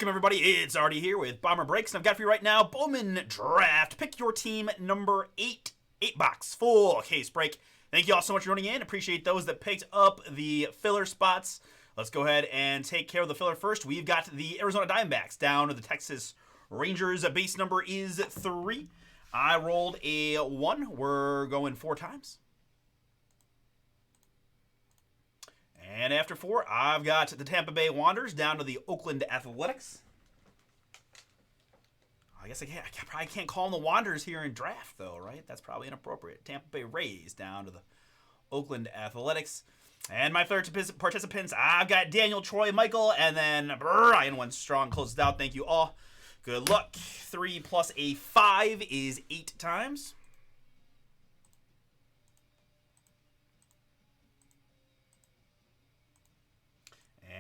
Welcome, everybody. It's Artie here with Bomber Breaks, and I've got for you right now Bowman Draft. Pick your team number 8. 8-box, full case break. Thank you all so much for joining in. Appreciate those that picked up the filler spots. Let's go ahead and take care of the filler first. We've got the Arizona Diamondbacks down to the Texas Rangers. Base number is 3. I rolled a 1. We're going 4 times. And after 4, I've got the Tampa Bay Wanderers down to the Oakland Athletics. I guess I probably can't call them the Wanderers here in draft, though, right? That's probably inappropriate. Tampa Bay Rays down to the Oakland Athletics. And my third participants, I've got Daniel, Troy, Michael, and then Brian went strong, closes out. Thank you all. Good luck. 3 plus a 5 is 8 times.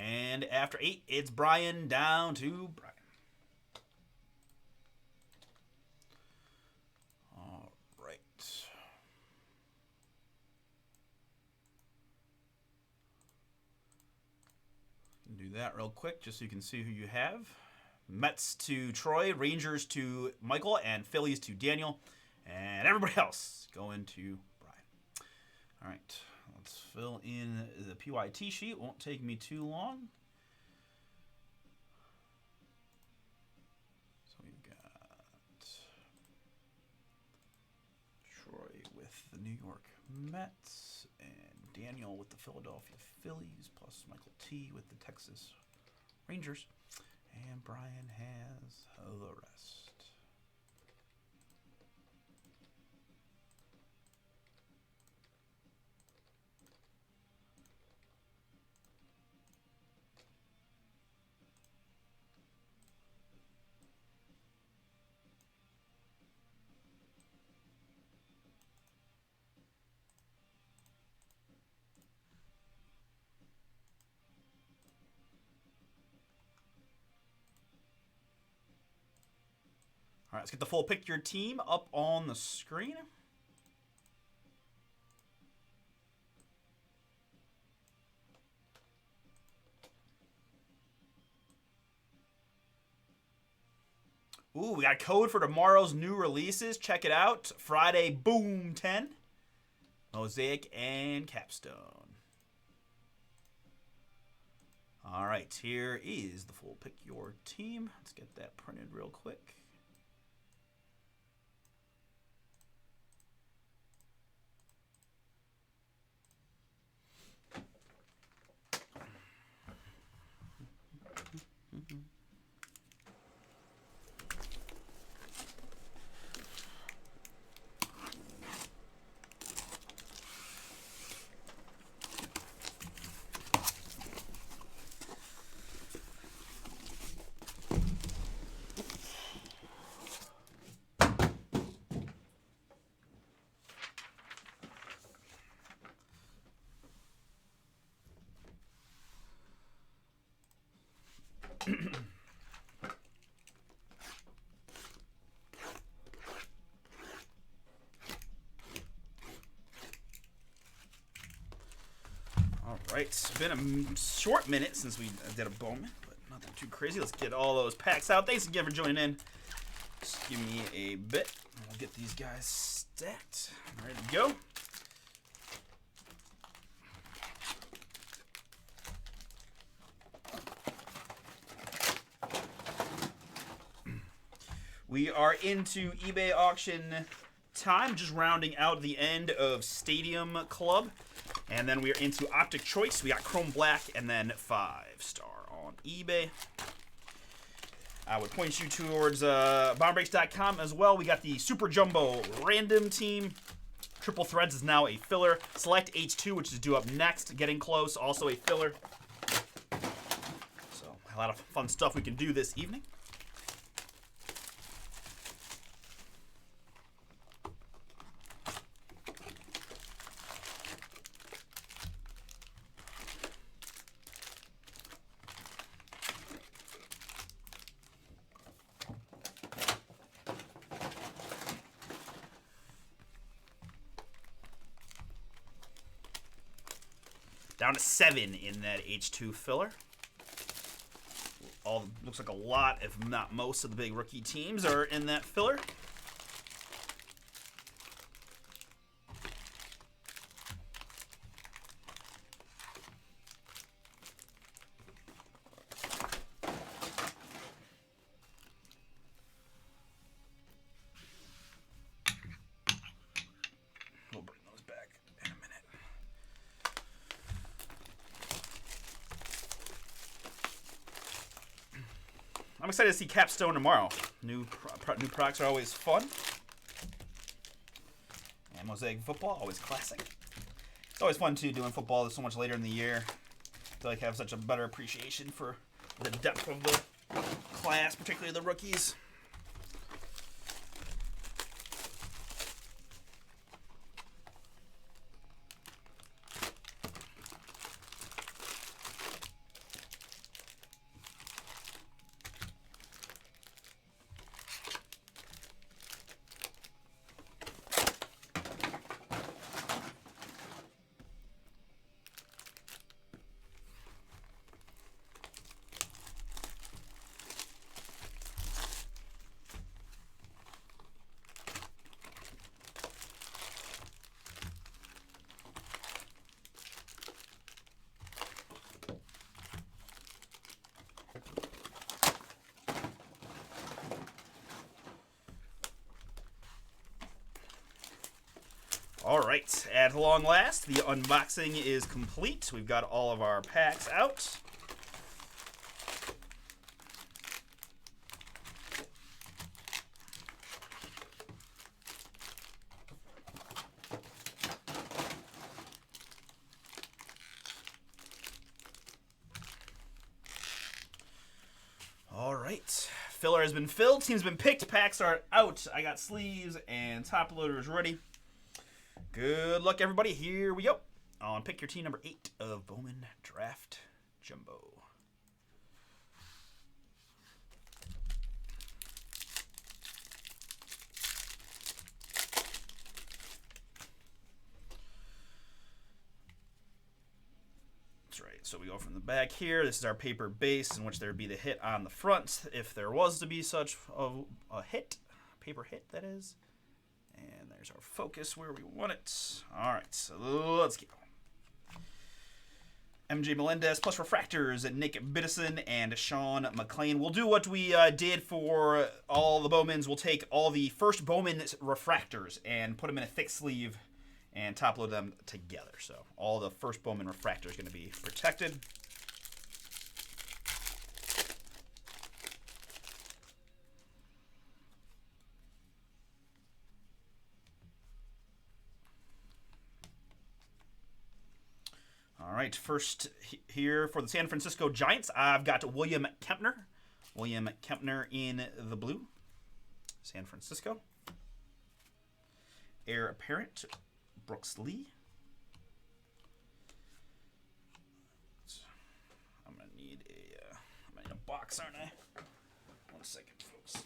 And after 8, it's Brian down to Brian. All right. Do that real quick just so you can see who you have. Mets to Troy, Rangers to Michael, and Phillies to Daniel. And everybody else going to Brian. All right. Let's fill in the PYT sheet. Won't take me too long. So we've got Troy with the New York Mets and Daniel with the Philadelphia Phillies, plus Michael T with the Texas Rangers. And Brian has the rest. All right, let's get the full pick your team up on the screen. Ooh, we got a code for tomorrow's new releases. Check it out. Friday, Boom 10. Mosaic and Capstone. All right, here is the full pick your team. Let's get that printed real quick. All right, it's been a short minute since we did a Bowman, but nothing too crazy. Let's get all those packs out. Thanks again for joining in. Just give me a bit, and we'll get these guys stacked. Ready to go. We are into eBay auction time, just rounding out the end of Stadium Club. And then we are into Optic Choice. We got Chrome Black and then 5-star on eBay. I would point you towards BombBreaks.com as well. We got the Super Jumbo Random Team. Triple Threads is now a filler. Select H2, which is due up next. Getting close, also a filler. So a lot of fun stuff we can do this evening. Down to 7 in that H2 filler. all looks like a lot, if not most, of the big rookie teams are in that filler. We'll bring those back in a minute. I'm excited to see Capstone tomorrow. New products are always fun. And Mosaic Football, always classic. It's always fun, too, doing football so much later in the year. I feel like I have such a better appreciation for the depth of the class, particularly the rookies. All right, at long last, the unboxing is complete. We've got all of our packs out. All right, filler has been filled, team's been picked, packs are out. I got sleeves and top loaders ready. Good luck, everybody. Here we go. On pick your team number 8 of Bowman Draft Jumbo. That's right. So we go from the back here. This is our paper base in which there would be the hit on the front if there was to be such a hit. Paper hit, that is. And there's our focus where we want it. All right, so let's go. MJ Melendez plus refractors at Nick Biddison and Sean McLean. We'll do what we did for all the Bowmans. We'll take all the first Bowman refractors and put them in a thick sleeve and top load them together. So all the first Bowman refractors are going to be protected. All right, first here for the San Francisco Giants, I've got William Kempner. William Kempner in the blue. San Francisco. Heir apparent, Brooks Lee. I'm gonna need a box, aren't I? 1 second, folks.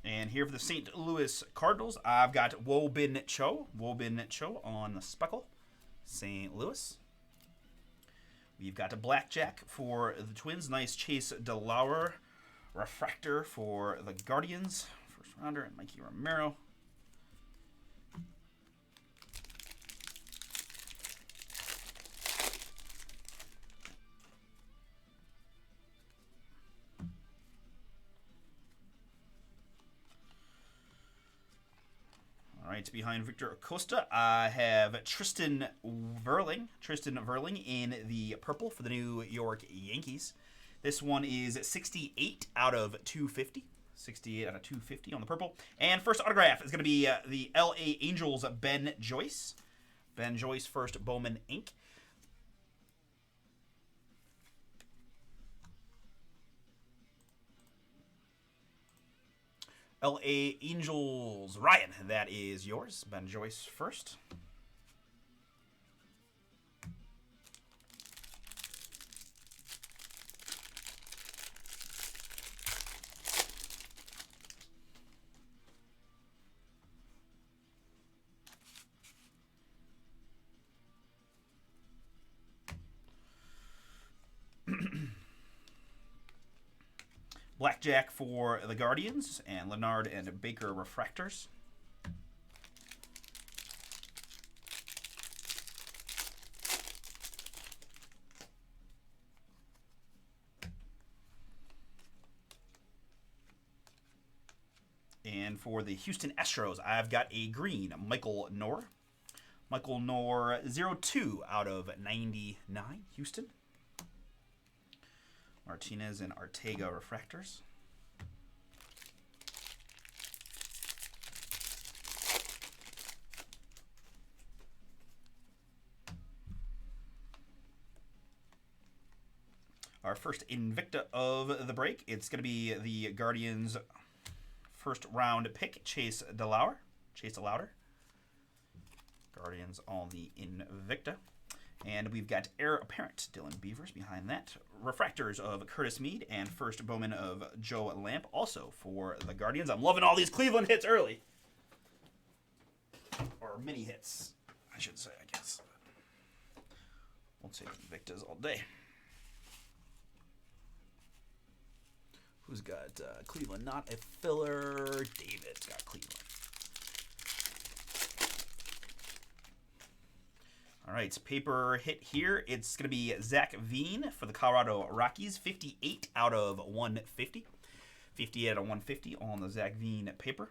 And here for the St. Louis Cardinals, I've got Wobin Cho. Wobin Cho on the speckle. St. Louis. We've got a Blackjack for the Twins. Nice Chase DeLauer refractor for the Guardians. First rounder, and Mikey Romero. All right, behind Victor Acosta, I have Tristan Verling. Tristan Verling in the purple for the New York Yankees. This one is 68 out of 250. 68 out of 250 on the purple. And first autograph is going to be the LA Angels' Ben Joyce. Ben Joyce, first Bowman Inc. LA Angels, Ryan, that is yours. Ben Joyce first. Blackjack for the Guardians, and Leonard and Baker Refractors. And for the Houston Astros, I've got a green, Michael Knorr. Michael Knorr, 02 out of 99, Houston. Martinez and Arteaga Refractors. Our first Invicta of the break, it's going to be the Guardians' first round pick, Chase DeLauer. Guardians on the Invicta. And we've got Heir Apparent, Dylan Beavers behind that. Refractors of Curtis Mead and first Bowman of Joe Lamp, also for the Guardians. I'm loving all these Cleveland hits early. Or mini hits, I should say, I guess. We'll take Invictas all day. Who's got Cleveland? Not a filler. David's got Cleveland. All right, paper hit here. It's going to be Zach Veen for the Colorado Rockies, 58 out of 150. 58 out of 150 on the Zach Veen paper.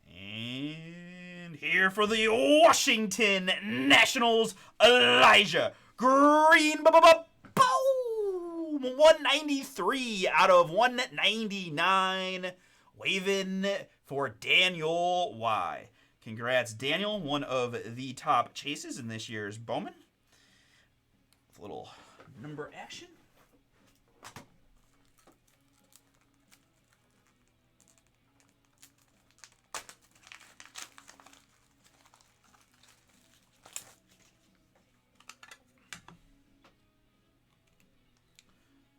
And here for the Washington Nationals, Elijah Green. Boom! 193 out of 199. Waving for Daniel Y. Congrats, Daniel, one of the top chases in this year's Bowman. With a little number action.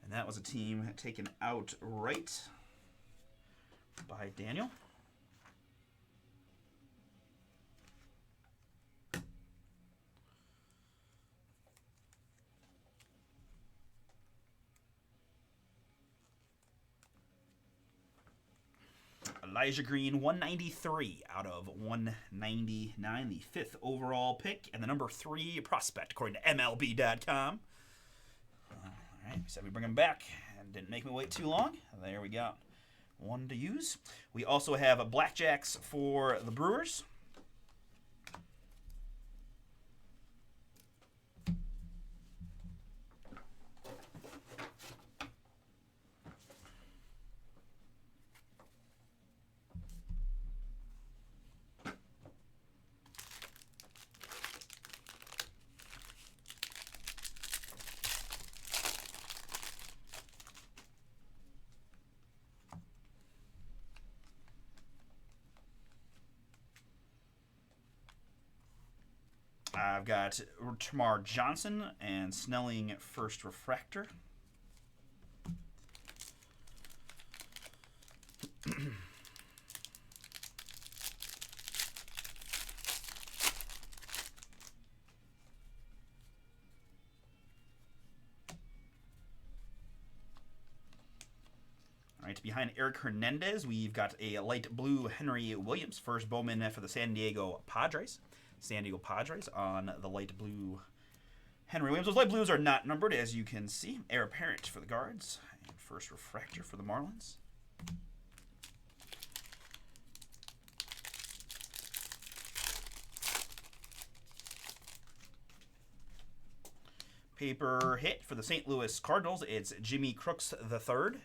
And that was a team taken outright by Daniel. Elijah Green, 193 out of 199, the fifth overall pick, and the number 3 prospect, according to MLB.com. All right, we said we bring him back, and didn't make me wait too long. There we go. One to use. We also have Blackjacks for the Brewers. I've got Tamar Johnson and Snelling first refractor. All right, behind Eric Hernandez, we've got a light blue Henry Williams, first Bowman for the San Diego Padres. San Diego Padres on the light blue Henry Williams. Those light blues are not numbered, as you can see. Heir Apparent for the Guards. And first refractor for the Marlins. Paper hit for the St. Louis Cardinals. It's Jimmy Crooks III.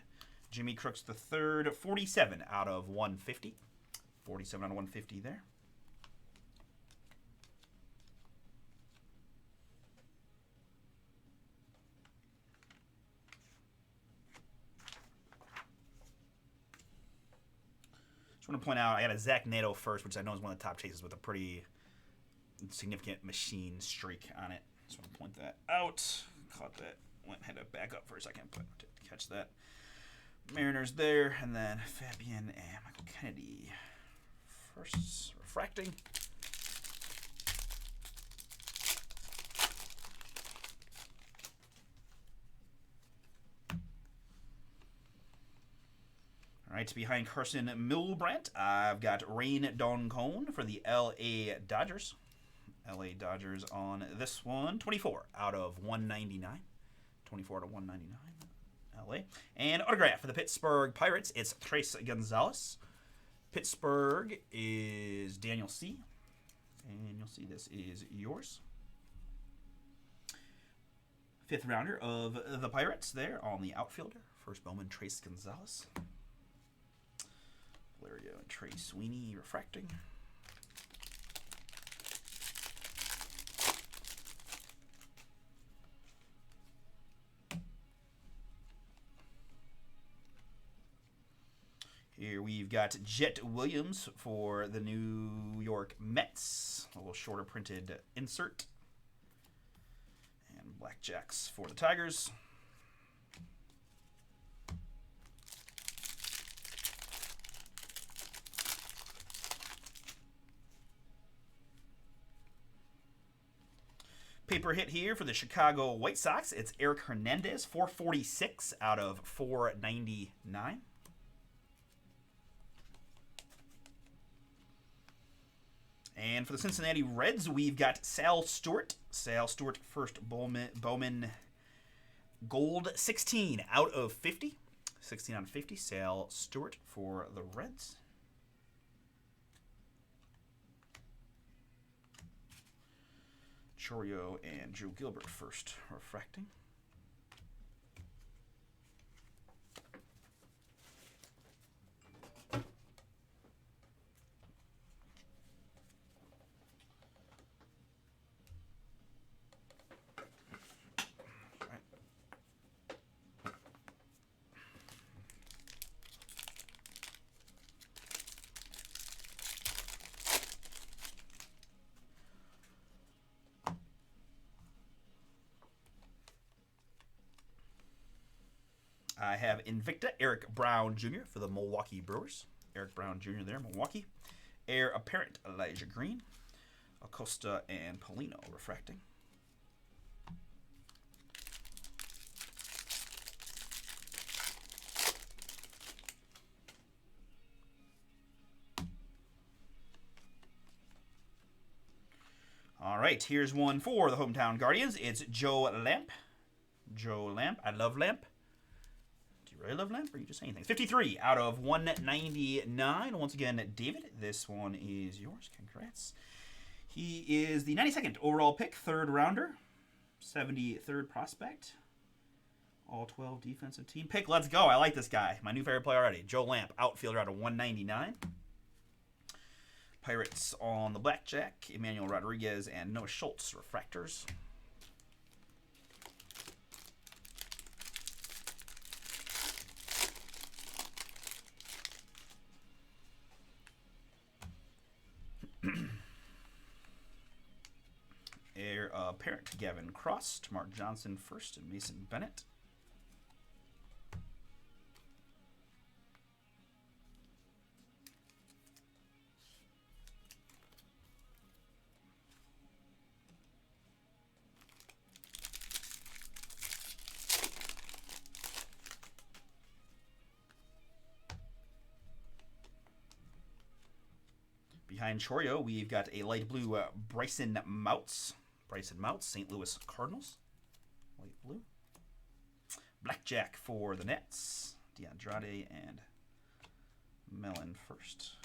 Jimmy Crooks III, 47 out of 150. 47 out of 150 there. want to point out I got a Zach Nato first, which I know is one of the top chases with a pretty significant machine streak on it. Just want to point that out. Caught that. Had to back up for a second, but to catch that. Mariners there, and then Fabian and Michael Kennedy. First refracting. All right, behind Carson Milbrandt, I've got Rain Doncone for the LA Dodgers. LA Dodgers on this one, 24 out of 199. 24 out of 199, LA. And autograph for the Pittsburgh Pirates, it's Trace Gonzalez. Pittsburgh is Daniel C. And you'll see this is yours. Fifth rounder of the Pirates there on the outfielder. First Bowman, Trace Gonzalez. Valerio and Trey Sweeney refracting. Here we've got Jet Williams for the New York Mets. A little shorter printed insert. And Blackjacks for the Tigers. Paper hit here for the Chicago White Sox. It's Eric Hernandez, 446 out of 499. And for the Cincinnati Reds, we've got Sal Stewart. Sal Stewart, first Bowman Gold, 16 out of 50. 16 out of 50, Sal Stewart for the Reds. Chorio and Drew Gilbert first refracting. I have Invicta, Eric Brown Jr. for the Milwaukee Brewers. Eric Brown Jr. there, Milwaukee. Heir Apparent, Elijah Green. Acosta and Polino refracting. All right, here's one for the hometown Guardians. It's Joe Lamp. Joe Lamp. I love Lamp. Really love Lamp, or are you just saying things? 53 out of 199. Once again, David, this one is yours. Congrats. He is the 92nd overall pick, third rounder, 73rd prospect, all 12 defensive team pick. Let's go. I like this guy. My new favorite player already. Joe Lamp, outfielder out of 199. Pirates on the Blackjack, Emmanuel Rodriguez and Noah Schultz, refractors. Heir Apparent, Gavin Cross, Mark Johnson first, and Mason Bennett. Behind Chorio, we've got a light blue Bryson Moutts. Bryson Moutts, St. Louis Cardinals. Light blue. Blackjack for the Nets. DeAndrade and Mellon first.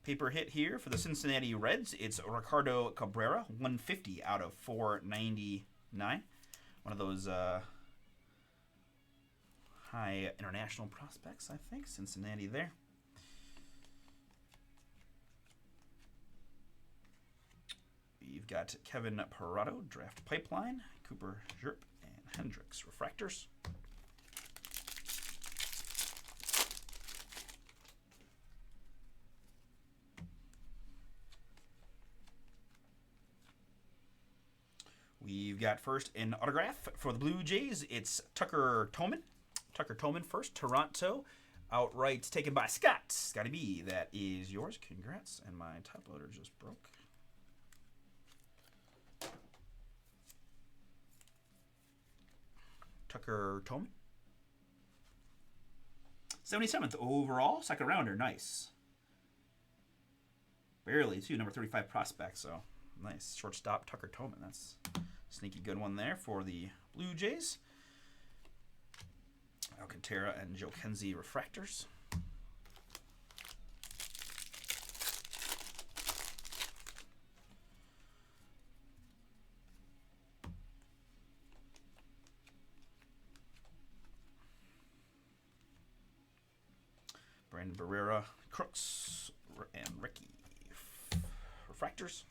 Paper hit here for the Cincinnati Reds. It's Ricardo Cabrera, 150 out of 499. One of those high international prospects, I think. Cincinnati there. We've got Kevin Parado, Draft Pipeline, Cooper Zerp, and Hendricks Refractors. We've got first an autograph for the Blue Jays. It's Tucker Toman. Tucker Toman first, Toronto. Outright taken by Scott. Scotty B, that is yours. Congrats. And my top loader just broke. Tucker Toman. 77th overall, second rounder. Nice. Barely, too. Number 35 prospect, so nice. Shortstop, Tucker Toman. That's a sneaky good one there for the Blue Jays. Alcantara and Joe Kenzie refractors. Brandon Barrera, Crooks, and Ricky refractors.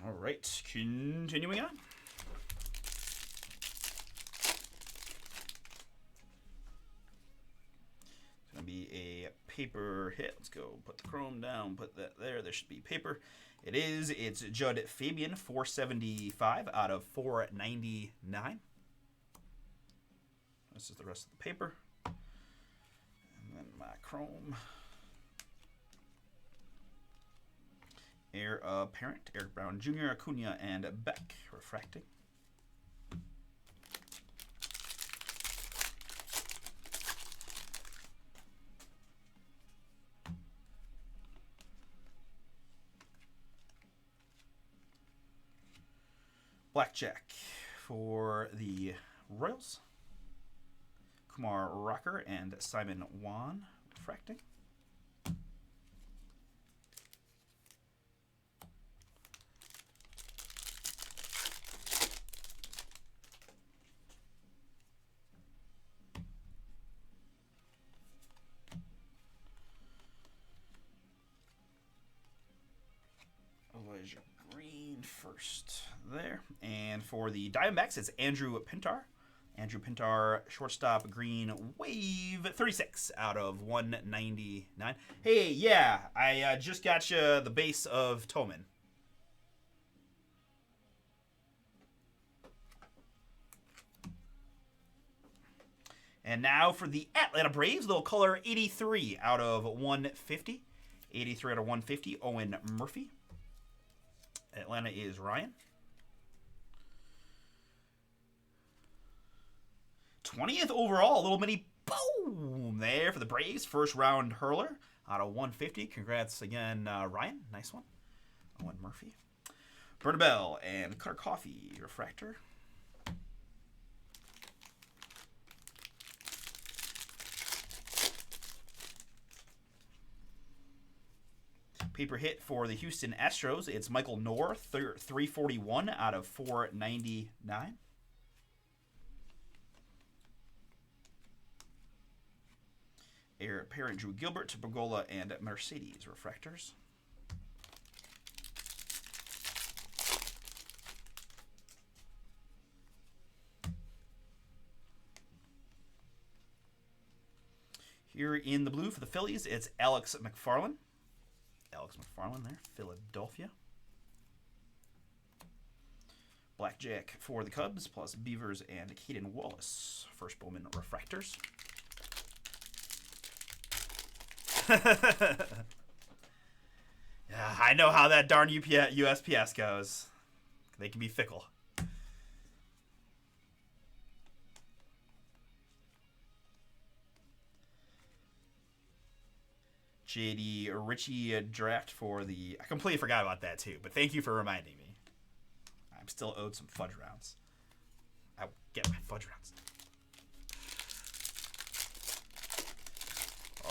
All right, continuing on. It's going to be a paper hit. Let's go put the chrome down, put that there. There should be paper. It is. It's Judd Fabian, 475 out of 499. This is the rest of the paper. And then my chrome. Heir apparent, Eric Brown Jr., Acuna, and Beck refracting. Blackjack for the Royals. Kumar Rocker and Simon Wan refracting. Elijah Green first there. And for the Diamondbacks, it's Andrew Pintar. Andrew Pintar, shortstop, green, wave, 36 out of 199. Hey, yeah, I just got you the base of Toman. And now for the Atlanta Braves, they'll color 83 out of 150. 83 out of 150, Owen Murphy. Atlanta is Ryan. 20th overall, a little mini boom there for the Braves. First round hurler out of 150. Congrats again, Ryan. Nice one. Owen Murphy. Bernabell and Cutter Coffee refractor. Paper hit for the Houston Astros. It's Michael Knorr, 341 out of 499. Heir apparent Drew Gilbert, Bergola, and Mercedes refractors. Here in the blue for the Phillies, it's Alex McFarland. Alex McFarland there, Philadelphia. Blackjack for the Cubs, plus Beavers and Caden Wallace. First Bowman refractors. Yeah, I know how that darn USPS goes. They can be fickle. JD Ritchie draft for the... I completely forgot about that too, but thank you for reminding me. I'm still owed some fudge rounds. I'll get my fudge rounds.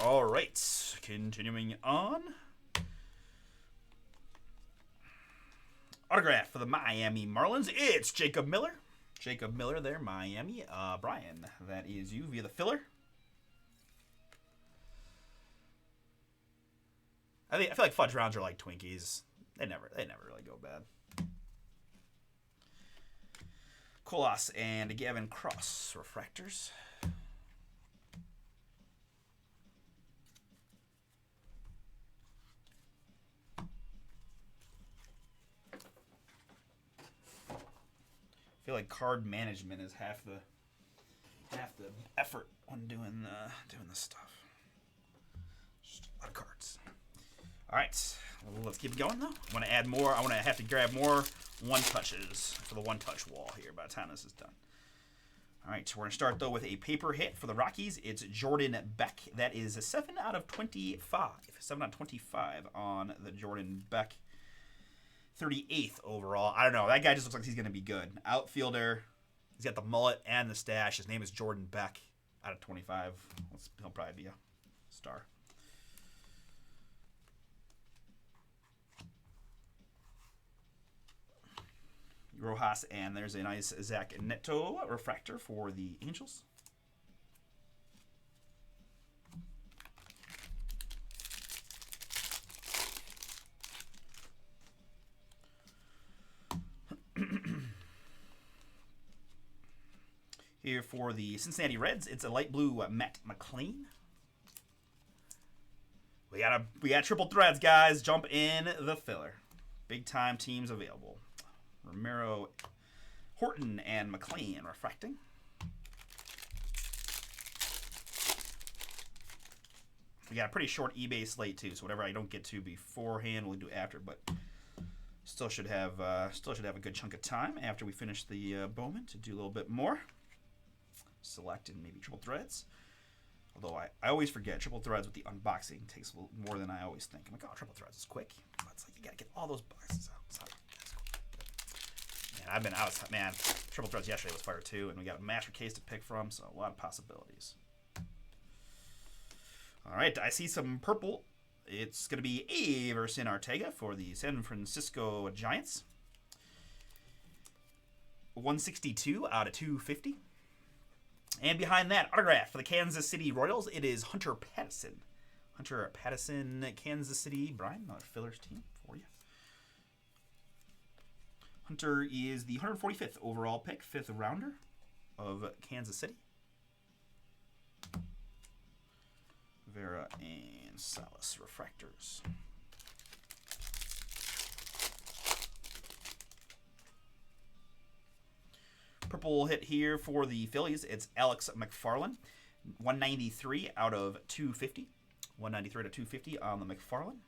All right, continuing on. Autograph for the Miami Marlins. It's Jacob Miller. Jacob Miller there, Miami. Brian, that is you via the filler. I feel like fudge rounds are like Twinkies. They never really go bad. Colas and Gavin Cross refractors. I feel like card management is half the effort when doing this stuff. Just a lot of cards. All right, let's keep it going though. I want to add more. I want to have to grab more one touches for the one touch wall here by the time this is done. All right, so we're gonna start though with a paper hit for the Rockies. It's Jordan Beck. That is a 7 out of 25. 7 out of 25 on the Jordan Beck. 38th overall. I don't know. That guy just looks like he's going to be good. Outfielder. He's got the mullet and the stash. His name is Jordan Beck. Out of 25. He'll probably be a star. Rojas, and there's a nice Zach Neto refractor for the Angels. Here for the Cincinnati Reds, it's a light blue Matt McLean. We got triple threads, guys. Jump in the filler. Big time teams available. Romero, Horton, and McLean refracting. We got a pretty short eBay slate too, so whatever I don't get to beforehand, we'll do after. But still should have a good chunk of time after we finish the Bowman to do a little bit more. Select and maybe triple threads. Although I always forget triple threads with the unboxing takes a little more than I always think. I'm like, oh, triple threads is quick. But it's like you gotta get all those boxes out. So that's cool. Man, I've been out. Man, triple threads yesterday was fire too, and we got a master case to pick from, so a lot of possibilities. All right, I see some purple. It's gonna be Everson Arteaga for the San Francisco Giants. 162 out of 250. And behind that, autograph for the Kansas City Royals, it is Hunter Patterson. Hunter Patterson, Kansas City. Brian, another fillers team for you. Hunter is the 145th overall pick, 5th rounder of Kansas City. Vera and Salas refractors. Purple hit here for the Phillies. It's Alex McFarland. 193 out of 250. 193 out of 250 on the McFarland.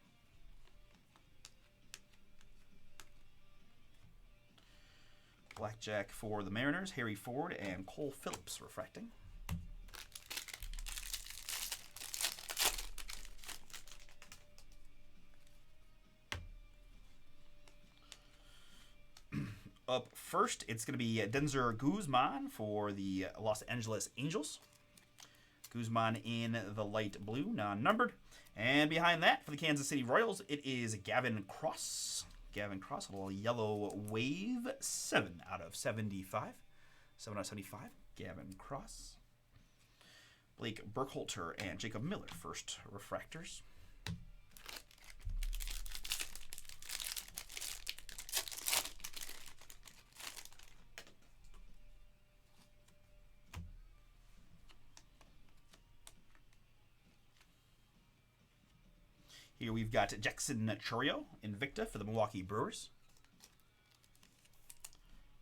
Blackjack for the Mariners. Harry Ford and Cole Phillips refracting. Up first, it's going to be Denzer Guzman for the Los Angeles Angels. Guzman in the light blue, non-numbered. And behind that, for the Kansas City Royals, it is Gavin Cross. Gavin Cross, a little yellow wave, 7 out of 75. 7 out of 75, Gavin Cross. Blake Burkhalter and Jacob Miller, first refractors. Here we've got Jackson Chourio, Invicta for the Milwaukee Brewers.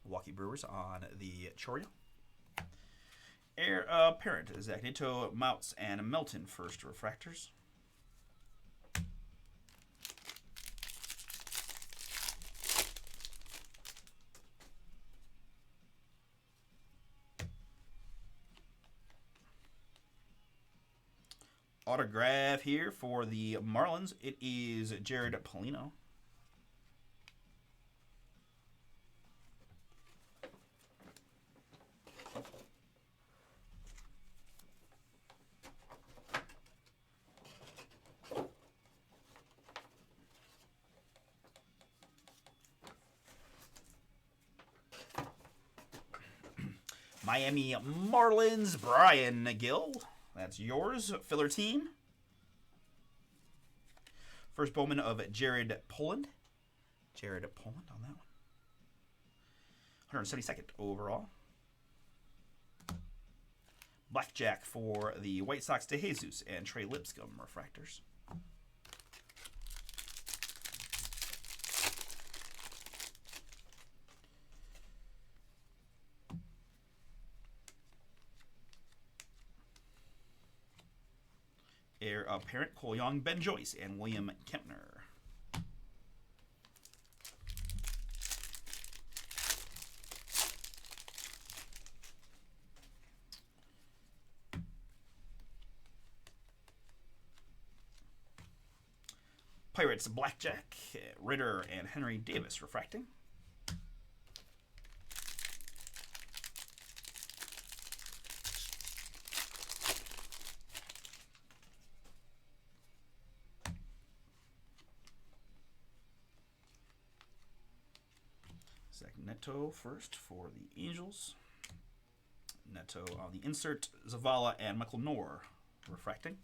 Milwaukee Brewers on the Chourio. Heir apparent, Zach Neto, Mounts, and Melton, first refractors. Autograph here for the Marlins. It is Jared Polino. Miami Marlins, Brian Gill. That's yours. Filler team. First Bowman of Jared Poland. Jared Poland on that one. 172nd overall. Blackjack for the White Sox, DeJesus and Trey Lipscomb refractors. Heir apparent, Cole Young, Ben Joyce, and William Kempner. Pirates, Blackjack, Ritter, and Henry Davis refracting. Zach Neto first for the Angels. Neto on the insert, Zavala and Michael Knorr refracting.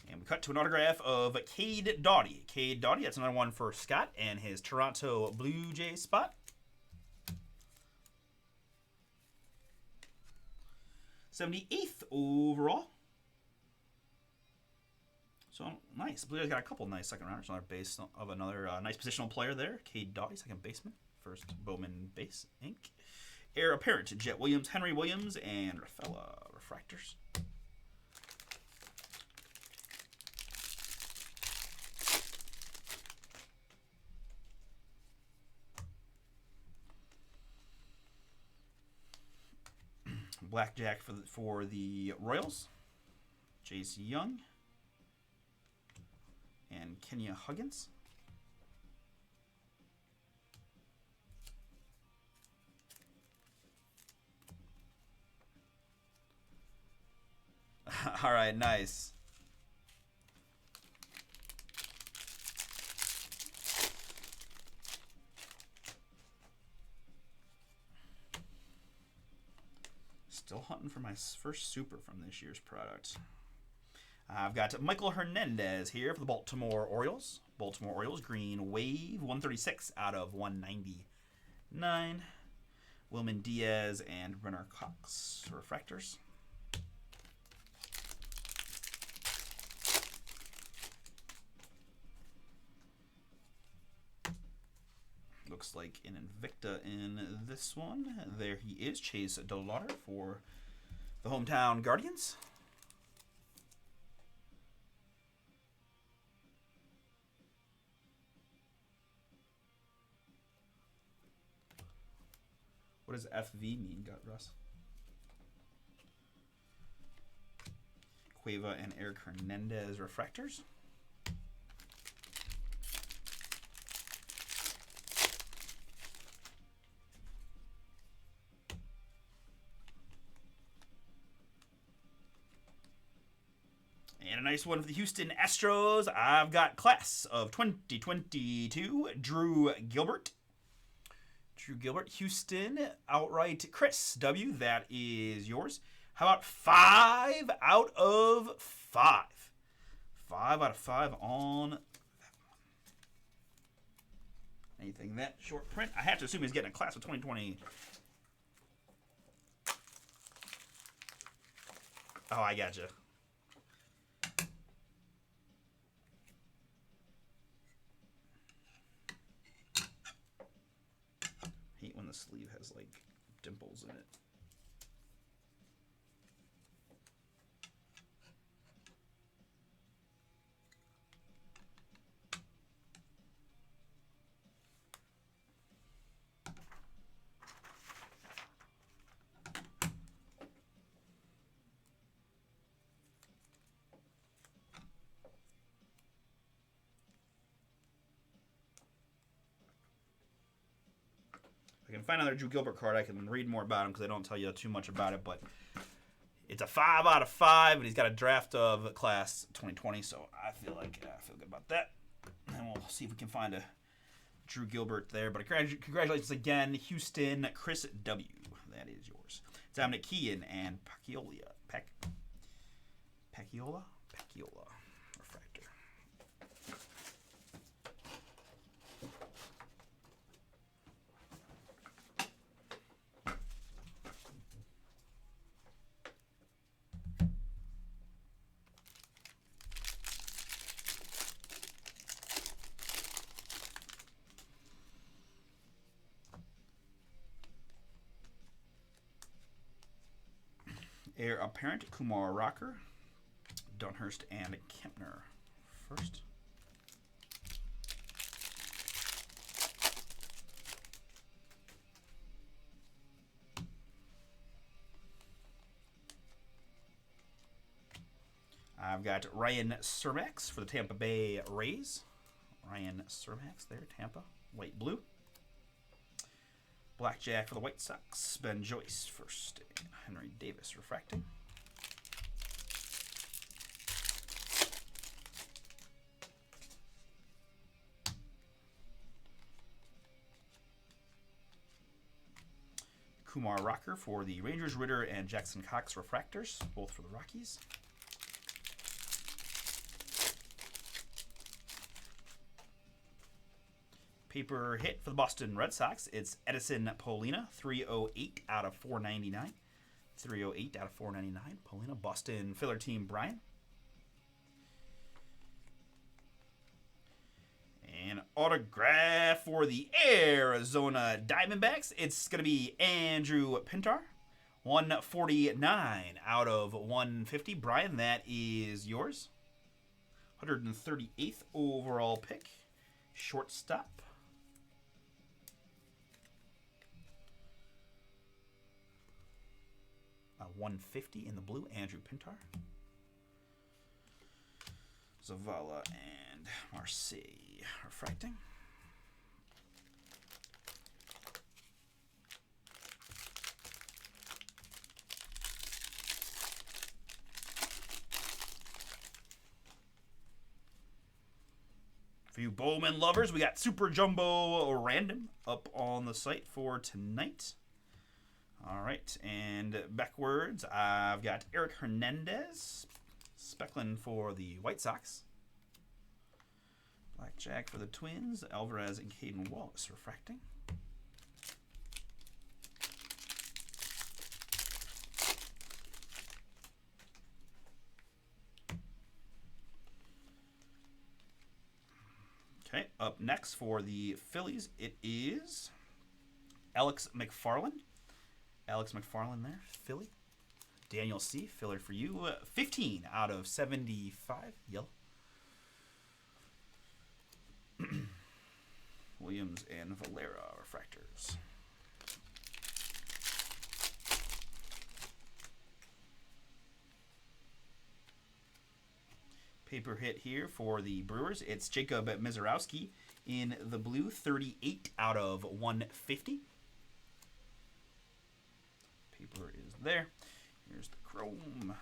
And we cut to an autograph of Cade Doughty. Cade Doughty, that's another one for Scott and his Toronto Blue Jays spot. 78th overall. So nice. Blue Jays got a couple nice second rounders. Another base of another nice positional player there. Cade Doughty, second baseman. First Bowman base ink. Heir apparent, Jet Williams, Henry Williams, and Rafaela refractors. Blackjack for the Royals, J.C. Young, and Kenya Huggins. All right, nice. Still hunting for my first super from this year's product. I've got Michael Hernandez here for the Baltimore Orioles. Baltimore Orioles, green wave, 136 out of 199. Wilman Diaz and Brenner Cox refractors. Looks like an Invicta in this one. There he is, Chase DeLauder for the hometown Guardians. What does FV mean, Russ? Cueva and Eric Hernandez refractors. And a nice one for the Houston Astros. I've got class of 2022, Drew Gilbert. Drew Gilbert, Houston, outright Chris W. That is yours. How about 5 out of 5? 5 out of 5 on that one. Anything that short print? I have to assume he's getting a class of 2020. Oh, I gotcha. Hate when the sleeve has like dimples in it. I can find another Drew Gilbert card. I can read more about him because I don't tell you too much about it. But It's a 5 out of 5, and he's got a draft of class 2020, so I feel good about that. And we'll see if we can find a Drew Gilbert there. But congratulations again, Houston, Chris W. That is yours. Dominic Kean and Paciola refractor. Heir apparent, Kumar Rocker, Dunhurst, and Kempner first. I've got Ryan Sermax for the Tampa Bay Rays. Ryan Sermax there, Tampa, white blue. Blackjack for the White Sox, Ben Joyce first, and Henry Davis refracting. Kumar Rocker for the Rangers, Ritter, and Jackson Cox refractors, both for the Rockies. Paper hit for the Boston Red Sox. It's Edison Polina, 308 out of 499. 308 out of 499. Polina, Boston filler team, Brian. And autograph for the Arizona Diamondbacks. It's going to be Andrew Pintar. 149 out of 150. Brian, that is yours. 138th overall pick. Shortstop. 150 in the blue, Andrew Pintar. Zavala and Marseille refracting. For you Bowman lovers, we got Super Jumbo Random up on the site for tonight. All right, and backwards, I've got Eric Hernandez, Specklin for the White Sox. Blackjack for the Twins, Alvarez and Caden Wallace refracting. Okay, up next for the Phillies, it is Alex McFarland. Alex McFarland there, Philly. Daniel C., filler for you. 15 out of 75, yellow. Williams and Valera refractors. Paper hit here for the Brewers. It's Jacob Mizorowski in the blue, 38 out of 150. Paper is there. Here's the chrome.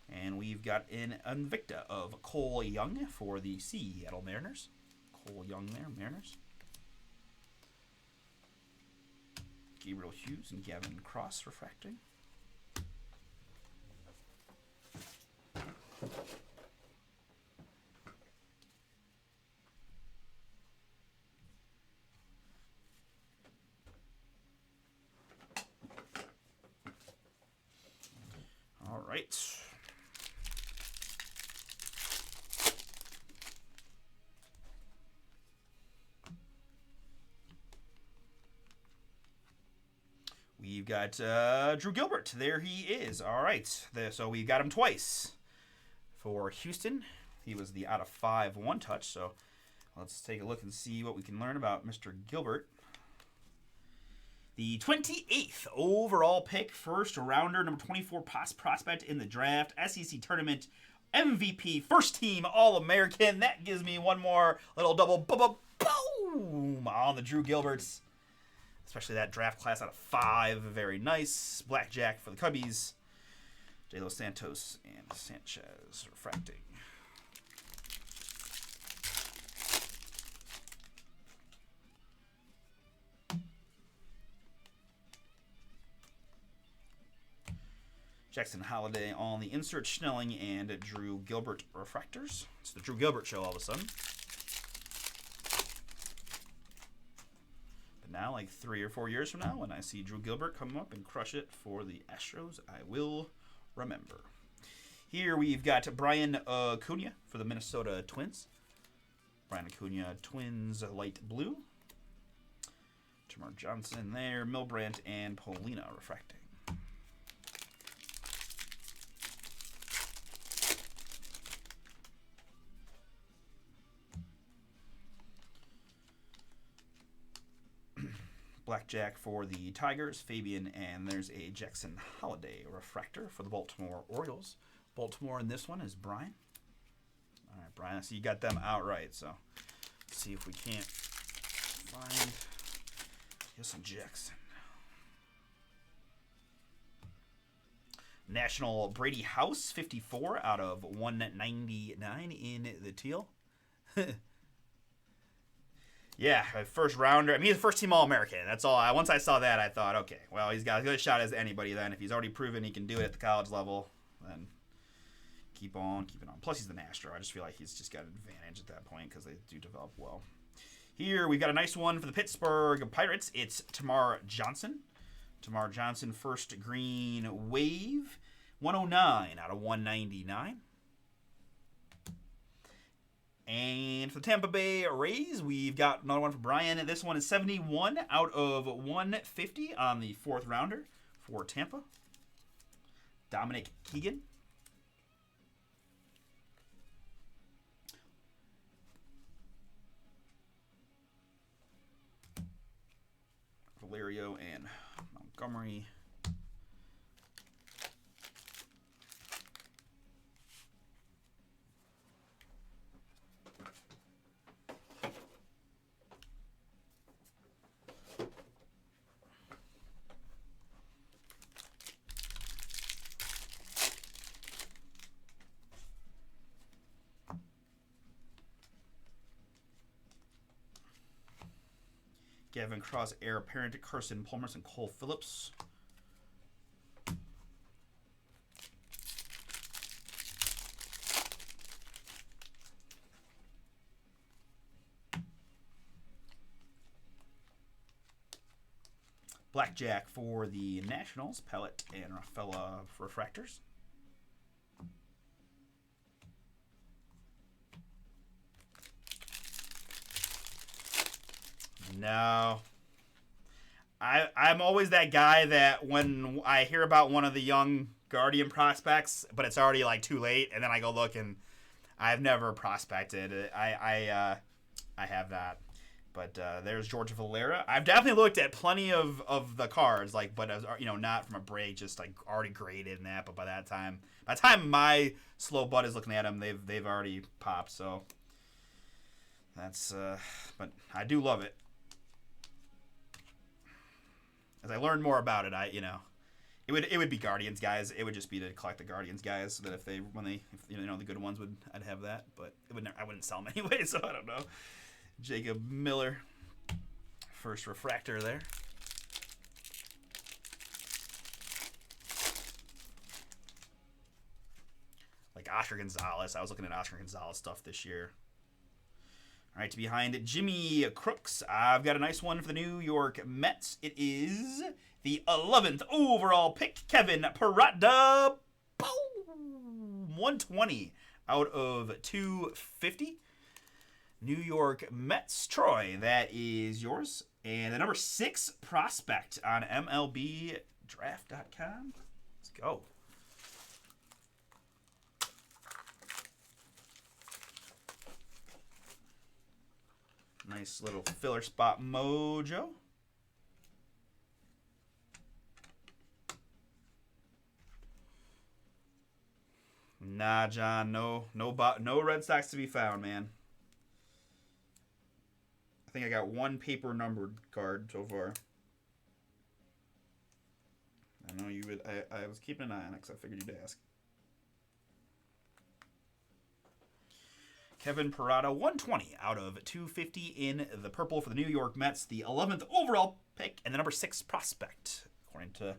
And we've got an Invicta of Cole Young for the Seattle Mariners. Cole Young there, Mariners. Gabriel Hughes and Gavin Cross refracting. All right. We've got Drew Gilbert. There he is. All right. So we got him twice. For Houston, he was the out of 5 one touch. So let's take a look and see what we can learn about Mr. Gilbert. The 28th overall pick, first rounder, number 24 prospect in the draft, SEC tournament, MVP, first team All-American. That gives me one more little double boom on the Drew Gilberts. Especially that draft class out of 5. Very nice. Blackjack for the Cubbies. De Los Santos and Sanchez refracting. Jackson Holiday on the insert, Snelling and Drew Gilbert refractors. It's the Drew Gilbert show all of a sudden. But now, like 3 or 4 years from now, when I see Drew Gilbert come up and crush it for the Astros, I will remember. Here we've got Brian Acuna for the Minnesota Twins. Brian Acuna, Twins, light blue. Tamar Johnson there, Milbrandt and Polina refracting. Blackjack for the Tigers, Fabian, and there's a Jackson Holiday refractor for the Baltimore Orioles. Baltimore in this one is Brian. All right, Brian, so you got them outright, so let's see if we can't find some Jackson. National Brady House, 54 out of 199 in the teal. Yeah, first rounder. I mean, he's a first team All-American. That's all. Once I saw that, I thought, okay, well, he's got as good a shot as anybody then. If he's already proven he can do it at the college level, then keep on keeping on. Plus, he's the Astro. I just feel like he's just got an advantage at that point because they do develop well. Here, we've got a nice one for the Pittsburgh Pirates. It's Tamar Johnson. Tamar Johnson, first green wave. 109 out of 199. And for the Tampa Bay Rays, we've got another one for Brian. This one is 71 out of 150 on the 4th rounder for Tampa. Dominic Keegan. Valerio and Montgomery. Gavin Cross, heir apparent, Carson Palmer, and Cole Phillips. Blackjack for the Nationals, Pellet and Rafaela refractors. No. I'm always that guy that when I hear about one of the young Guardian prospects, but it's already like too late, and then I go look and I've never prospected. I have that. But there's George Valera. I've definitely looked at plenty of the cards, like, but as, you know, not from a break, just like already graded and that. But by the time my slow butt is looking at them, they've already popped. So that's but I do love it. As I learn more about it, it would be Guardians guys. It would just be to collect the Guardians guys, so that if the good ones I'd have that. But I wouldn't sell them anyway, so I don't know. Jacob Miller, first refractor there. Like Oscar Gonzalez. I was looking at Oscar Gonzalez stuff this year. All right, behind Jimmy Crooks, I've got a nice one for the New York Mets. It is the 11th overall pick, Kevin Parada. Boom! 120 out of 250. New York Mets. Troy, that is yours. And the number 6 prospect on MLBDraft.com. Let's go. Nice little filler spot mojo. Nah, John, no Red Sox to be found, man. I think I got one paper numbered card so far. I know you would. I was keeping an eye on it because I figured you'd ask. Kevin Parada, 120 out of 250 in the purple for the New York Mets, the 11th overall pick and the number 6 prospect, according to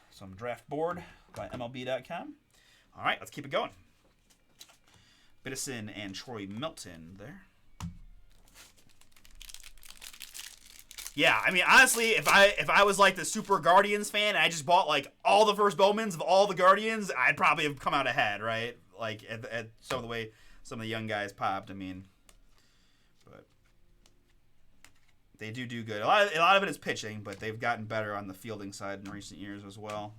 some draft board by MLB.com. All right, let's keep it going. Biddison and Troy Milton there. Yeah, I mean, honestly, if I was like the super Guardians fan and I just bought like all the first Bowmans of all the Guardians, I'd probably have come out ahead, right? Like at some of the way some of the young guys popped. I mean, but they do good. A lot of it is pitching, but they've gotten better on the fielding side in recent years as well.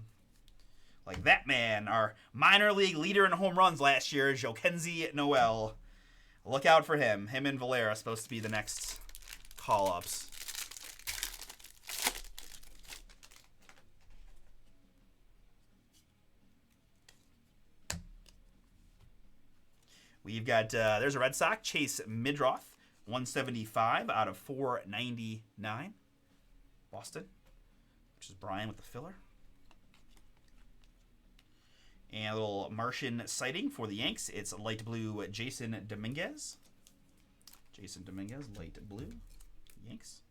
Like that man, our minor league leader in home runs last year, Jokenzie Noel. Look out for him. Him and Valera are supposed to be the next call-ups. We've got, there's a Red Sox, Chase Midroth, 175 out of 499. Boston, which is Brian with the filler. And a little Martian sighting for the Yanks. It's light blue Jason Dominguez. Jason Dominguez, light blue, Yanks.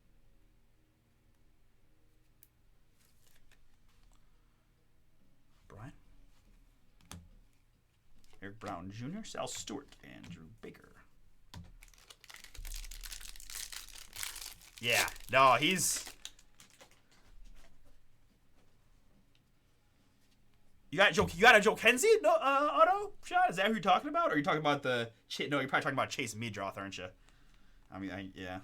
Brian. Eric Brown Jr., Sal Stewart, and Drew Baker. Yeah, no, he's... You got a Jokenzie auto shot? Is that who you're talking about? Or are you talking about the... No, you're probably talking about Chase Midroth, aren't you? I mean, yeah.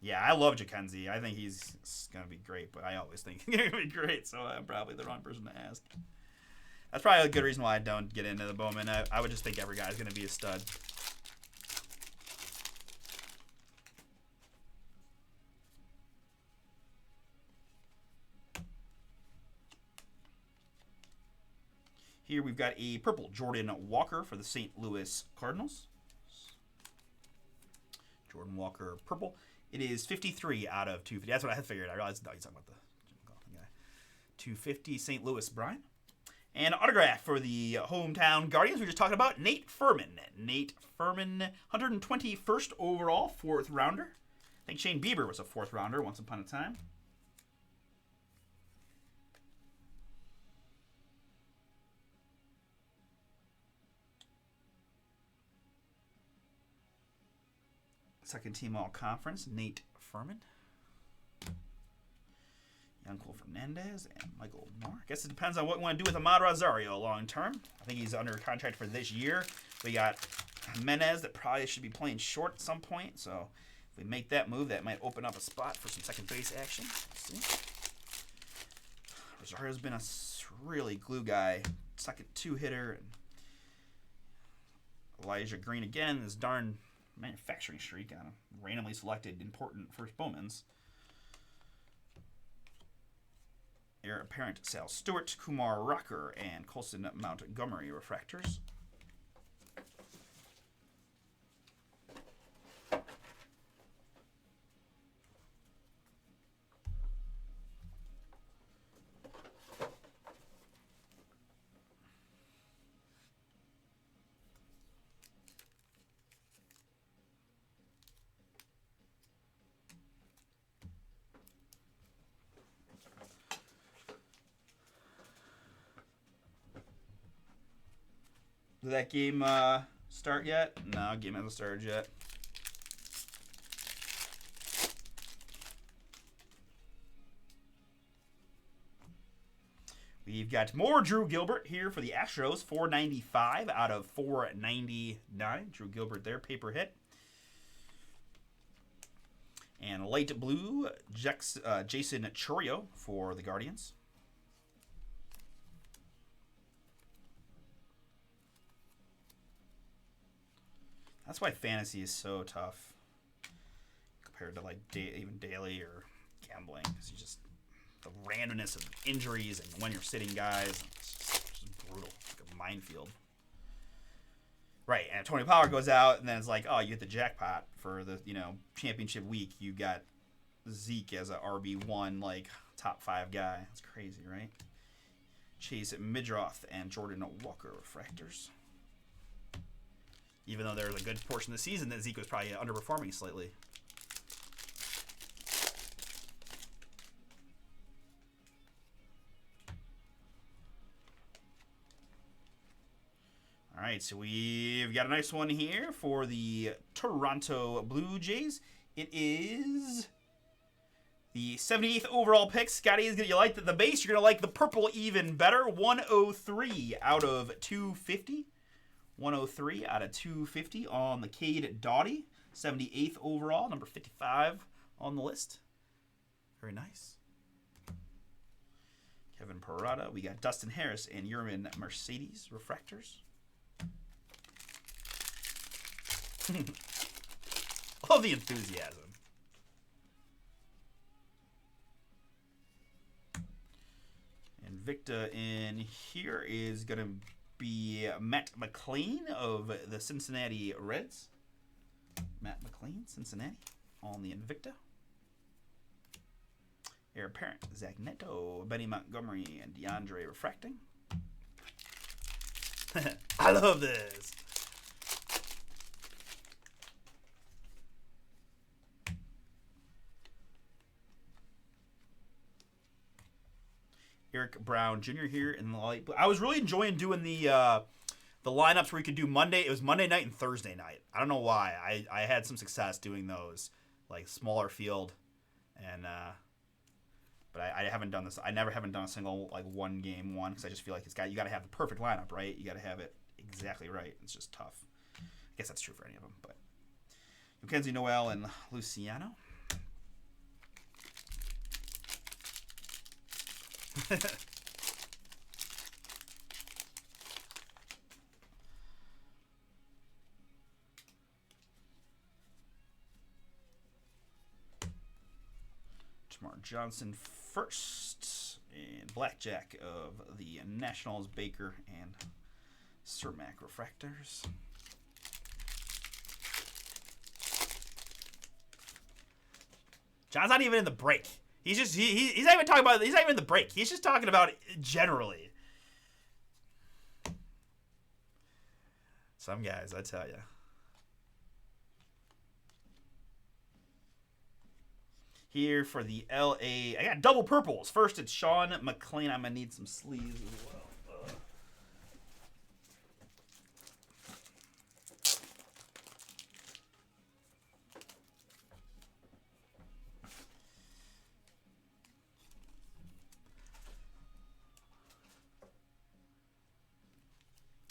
Yeah, I love Jokenzie. I think he's going to be great, but I always think he's going to be great, so I'm probably the wrong person to ask. That's probably a good reason why I don't get into the Bowman. I would just think every guy's going to be a stud. Here we've got a purple Jordan Walker for the St. Louis Cardinals. Jordan Walker purple. It is 53 out of 250. That's what I had figured. I realized no, he's talking about the Jim McLaughlin guy. 250 St. Louis Brian. And an autograph for the hometown Guardians. We were just talking about Nate Furman. Nate Furman, 121st overall, 4th rounder. I think Shane Bieber was a 4th rounder once upon a time. Second team all-conference, Nate Furman. Yankel Fernandez and Michael Moore. I guess it depends on what we want to do with Ahmad Rosario long term. I think he's under contract for this year. We got Jimenez that probably should be playing short at some point. So if we make that move, that might open up a spot for some second base action. Let's see. Rosario's been a really glue guy, second 2-hitter. And Elijah Green again, this darn manufacturing streak on randomly selected important first Bowmans. Heir apparent Sal Stewart, Kumar Rocker, and Colson Montgomery refractors. Did that game start yet? No, game hasn't started yet. We've got more Drew Gilbert here for the Astros, 495 out of 499. Drew Gilbert there, paper hit. And light blue, Jason Chourio for the Guardians. That's why fantasy is so tough compared to like even daily or gambling. Because you just the randomness of injuries and when you're sitting guys, it's just brutal. It's like a minefield. Right, and Tony Pollard goes out, and then it's like, oh, you hit the jackpot for the championship week. You got Zeke as a RB1, like top 5 guy. That's crazy, right? Chase Midroth and Jordan Walker refractors. Even though there was a good portion of the season that Zeke was probably underperforming slightly. All right, so we've got a nice one here for the Toronto Blue Jays. It is the 78th overall pick. Scotty, you like the base? You're going to like the purple even better. 103 out of 250. 103 out of 250 on the Cade Doughty. 78th overall, number 55 on the list. Very nice. Kevin Parada. We got Dustin Harris and Yerman Mercedes refractors. Love the enthusiasm. Invicta in here is going to be Matt McLean of the Cincinnati Reds. Matt McLean, Cincinnati, on the Invicta. Heir apparent, Zach Neto, Benny Montgomery, and DeAndre refracting. I love this. Eric Brown Jr. here in the light blue. I was really enjoying doing the lineups where you could do Monday. It was Monday night and Thursday night. I don't know why. I had some success doing those, like smaller field, and but I haven't done this. I never haven't done a single like one game one because I just feel like you got to have the perfect lineup, right? You got to have it exactly right. It's just tough. I guess that's true for any of them, but Mackenzie Noel and Luciano. Jamar Johnson first, and Blackjack of the Nationals, Baker and Cermak refractors. John's not even in the break. He's just he's not even talking about. He's not even in the break. He's just talking about it generally. Some guys, I tell you. Here for the LA, I got double purples. First, it's Sean McLean. I'm gonna need some sleeves as well.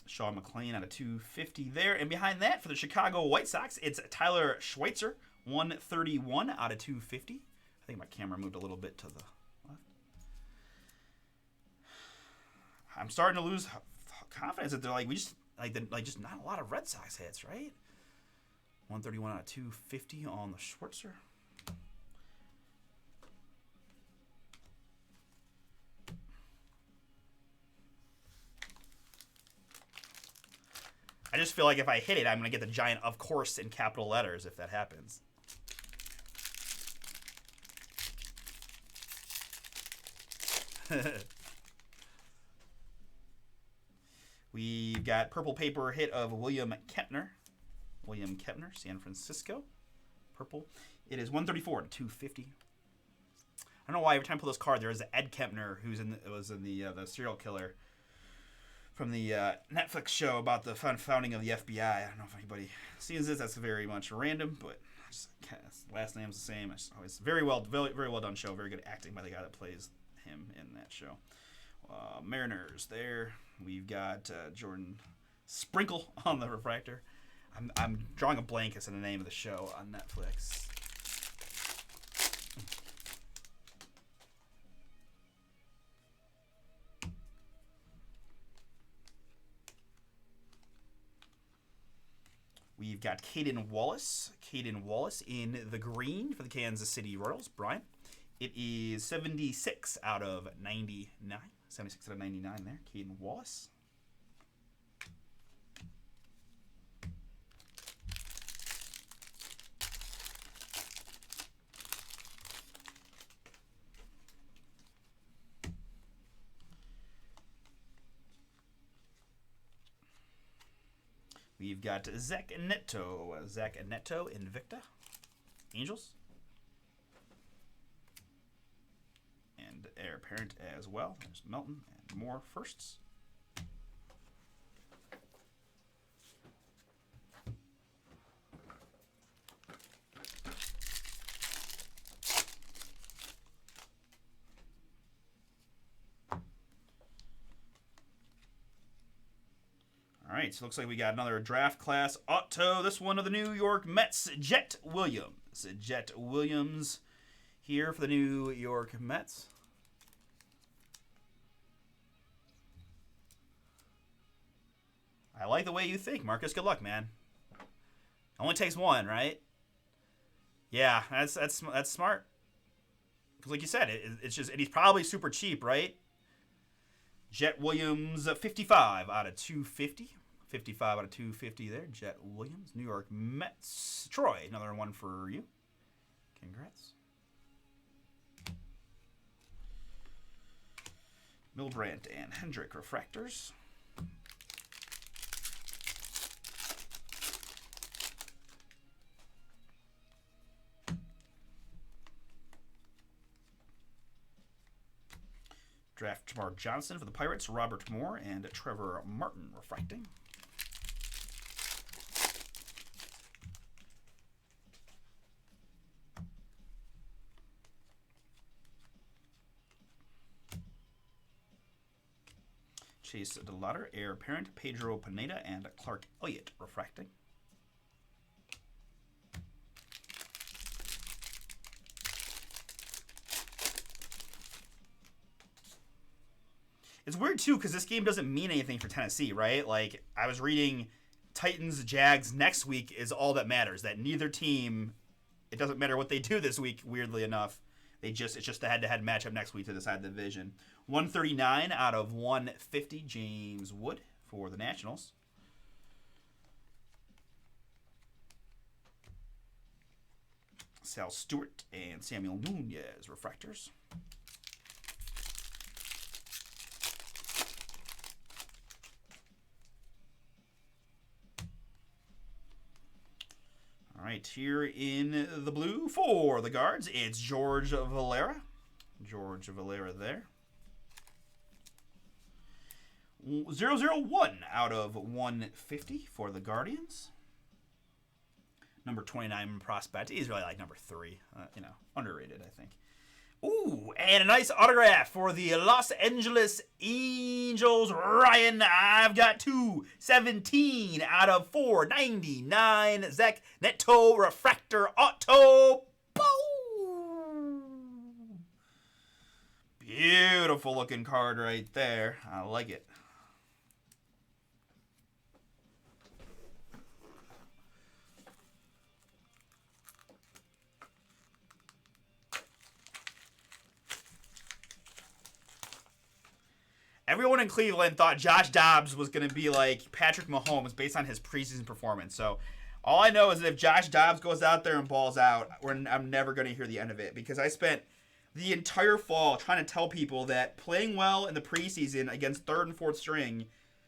Sean McLean out of 250 there. And behind that, for the Chicago White Sox, it's Tyler Schweitzer, 131 out of 250. I think my camera moved a little bit to the left. I'm starting to lose confidence that they're like, just not a lot of Red Sox hits, right? 131 out of 250 on the Schweitzer. I just feel like if I hit it, I'm going to get the giant "of course" in capital letters if that happens. We've got purple paper hit of William Kepner. William Kepner, San Francisco. Purple. It is 134 to 250. I don't know why every time I pull this card, there is Ed Kepner, who's was in the serial killer from the Netflix show about the founding of the FBI. I don't know if anybody sees this. That's very much random, but last name's the same. It's always very well done show. Very good acting by the guy that plays him in that show. Mariners there. We've got Jordan Sprinkle on the refractor. I'm drawing a blank as to the name of the show on Netflix. We've got Caden Wallace. Caden Wallace in the green for the Kansas City Royals. Brian. It is 76 out of 99. 76 out of 99 there. Caden Wallace. We've got Zach Neto. Zach Neto, Invicta. Angels. And Heir Apparent as well. There's Melton and more firsts. All right, so it looks like we got another draft class auto. This one of the New York Mets, Jet Williams. Jet Williams here for the New York Mets. I like the way you think, Marcus. Good luck, man. Only takes one, right? Yeah, that's smart. Because like you said, it's just, and he's probably super cheap, right? Jet Williams, 55 out of 250. 55 out of 250 there. Jet Williams, New York Mets. Troy, another one for you. Congrats. Milbrandt and Hendrick refractors. Draft Jamar Johnson for the Pirates, Robert Moore, and Trevor Martin refracting. Chase DeLauder, Heir Apparent, Pedro Pineda, and Clark Elliott refracting. It's weird, too, because this game doesn't mean anything for Tennessee, right? Like, I was reading Titans, Jags next week is all that matters. That neither team, it doesn't matter what they do this week, weirdly enough. It's just a head-to-head matchup next week to decide the division. 139 out of 150, James Wood for the Nationals. Sal Stewart and Samuel Nunez refractors. All right, here in the blue for the Guards, it's George Valera. George Valera there. 001 out of 150 for the Guardians. Number 29 prospect. He's really like number 3. Underrated, I think. Ooh, and a nice autograph for the Los Angeles Angels. Ryan, I've got 217 out of 499. Zach Neto refractor auto. Boom! Beautiful looking card right there. I like it. Everyone in Cleveland thought Josh Dobbs was going to be like Patrick Mahomes based on his preseason performance. So all I know is that if Josh Dobbs goes out there and balls out, I'm never going to hear the end of it, because I spent the entire fall trying to tell people that playing well in the preseason against third and fourth string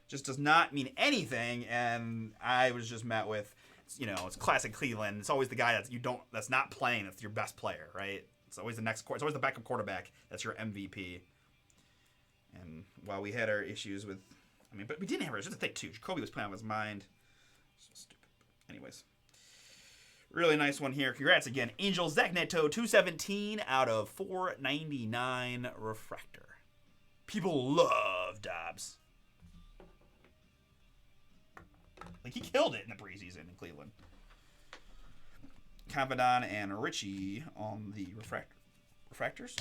just does not mean anything, and I was just met with, it's classic Cleveland. It's always the guy that's not playing that's your best player, right? It's always it's always the backup quarterback that's your MVP. And while we had our issues with, but we didn't have ours. Just a thing too. Jacoby was playing on his mind. So stupid. Anyways, really nice one here. Congrats again, Angels. Zach Neto, 217 out of 499 refractor. People love Dobbs. Like, he killed it in the preseason in Cleveland. Cavadan and Richie on the refractors.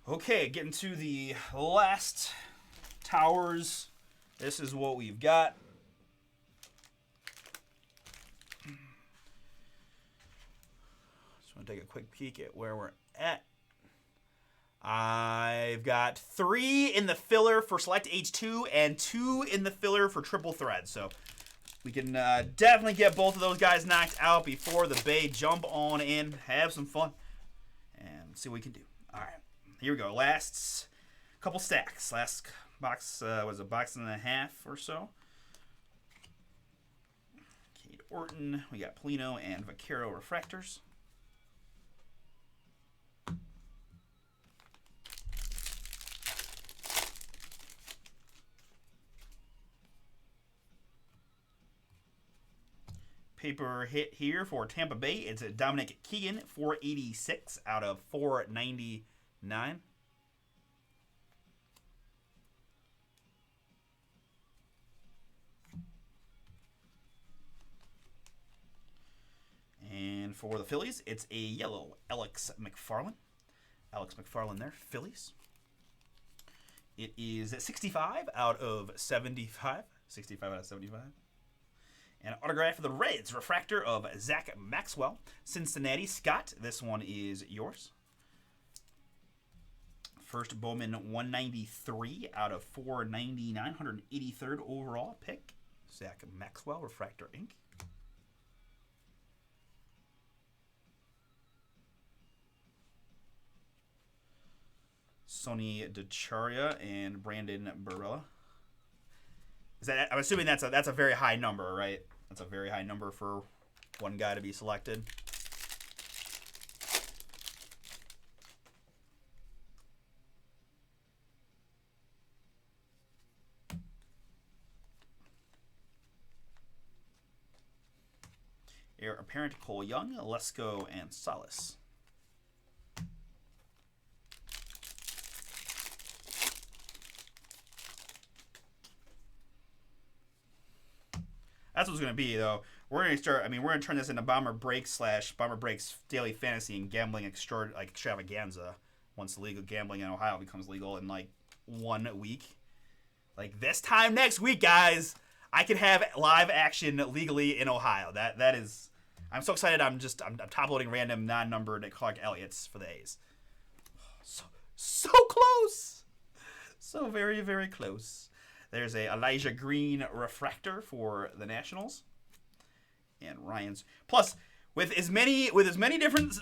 Okay, getting to the last towers. This is what we've got. Just want to take a quick peek at where we're at. I've got 3 in the filler for Select H2 and 2 in the filler for Triple Thread. So we can definitely get both of those guys knocked out before the Bay jump on in, have some fun, and see what we can do. All right, here we go. Last couple stacks. Last box was a box and a half or so. Cade Orton. We got Polino and Vaquero refractors. Paper hit here for Tampa Bay. It's a Dominic Keegan, 486 out of 499. And for the Phillies, it's a yellow Alex McFarland. Alex McFarland there, Phillies. It is 65 out of 75. 65 out of 75. And an autograph for the Reds, refractor of Zach Maxwell. Cincinnati, Scott, this one is yours. First Bowman 193 out of 499, 183rd overall pick. Zach Maxwell, refractor ink. Sonny DeCharia and Brandon Barella. Is that? I'm assuming that's a very high number, right? That's a very high number for one guy to be selected. Heir apparent Cole Young, Lesko, and Salas. That's what's going to be, though. We're going to start. I mean, we're going to turn this into Bomber Breaks / Bomber Breaks Daily Fantasy and Gambling Extravaganza once the legal gambling in Ohio becomes legal in like 1 week. Like this time next week, guys, I can have live action legally in Ohio. That is, I'm so excited. I'm top loading random non-numbered Clark Elliott's for the A's. So close, so very very close. There's a Elijah Green refractor for the Nationals, and Ryan's. Plus, with as many different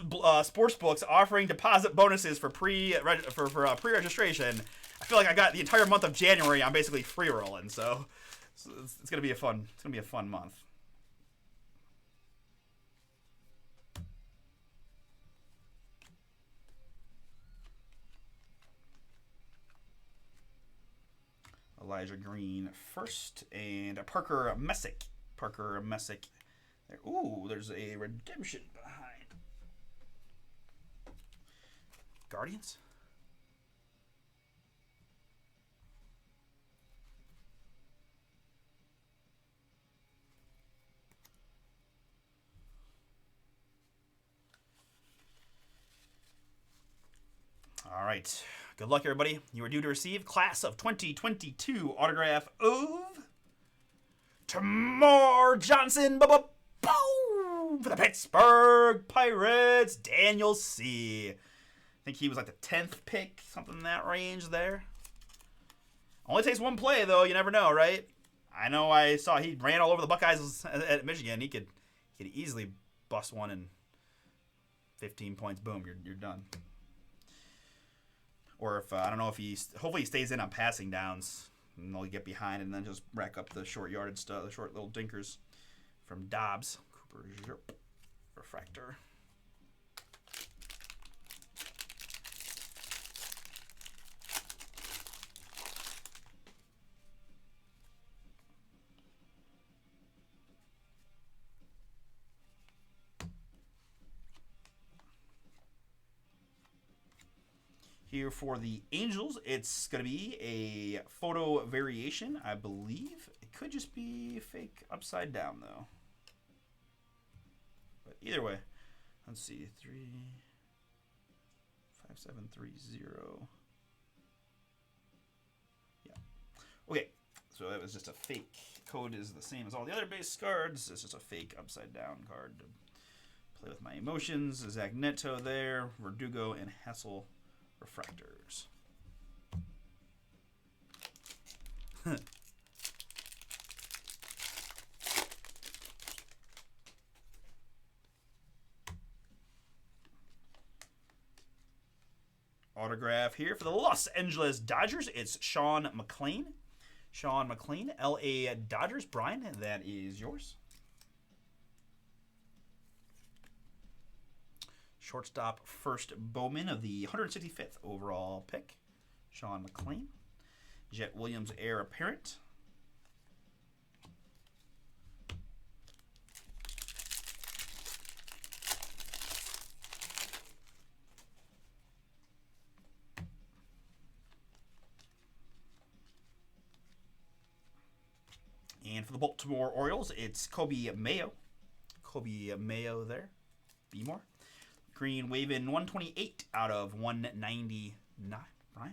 sports books offering deposit bonuses for pre-registration, I feel like I got the entire month of January. I'm basically free rolling, so it's gonna be a fun month. Elijah Green first, and a Parker Messick. There. Ooh, there's a redemption behind. Guardians? All right. Good luck, everybody. You are due to receive Class of 2022 autograph of Tamar Johnson. Boom! For the Pittsburgh Pirates, Daniel C. I think he was like the 10th pick, something in that range there. Only takes one play, though. You never know, right? I know I saw he ran all over the Buckeyes at Michigan. He could easily bust one in 15 points. Boom, you're done. Or if, I don't know if hopefully he stays in on passing downs and they'll get behind and then just rack up the short yardage stuff, the short little dinkers from Dobbs. Cooper Zerp, refractor. Here for the Angels, it's going to be a photo variation, I believe. It could just be fake upside down, though. But either way, let's see. 35730. Yeah. Okay, so that was just a fake. Code is the same as all the other base cards. It's just a fake upside down card to play with my emotions. Zach Neto there, Verdugo, and Hassel refractors. Autograph here for the Los Angeles Dodgers. It's Sean McClain. Sean McClain, LA Dodgers. Brian, that is yours. Shortstop, first Bowman of the 165th overall pick. Sean McClain. Jet Williams, heir apparent. And for the Baltimore Orioles, it's Kobe Mayo. Kobe Mayo there. Be more. Green waving 128 out of 199. Right?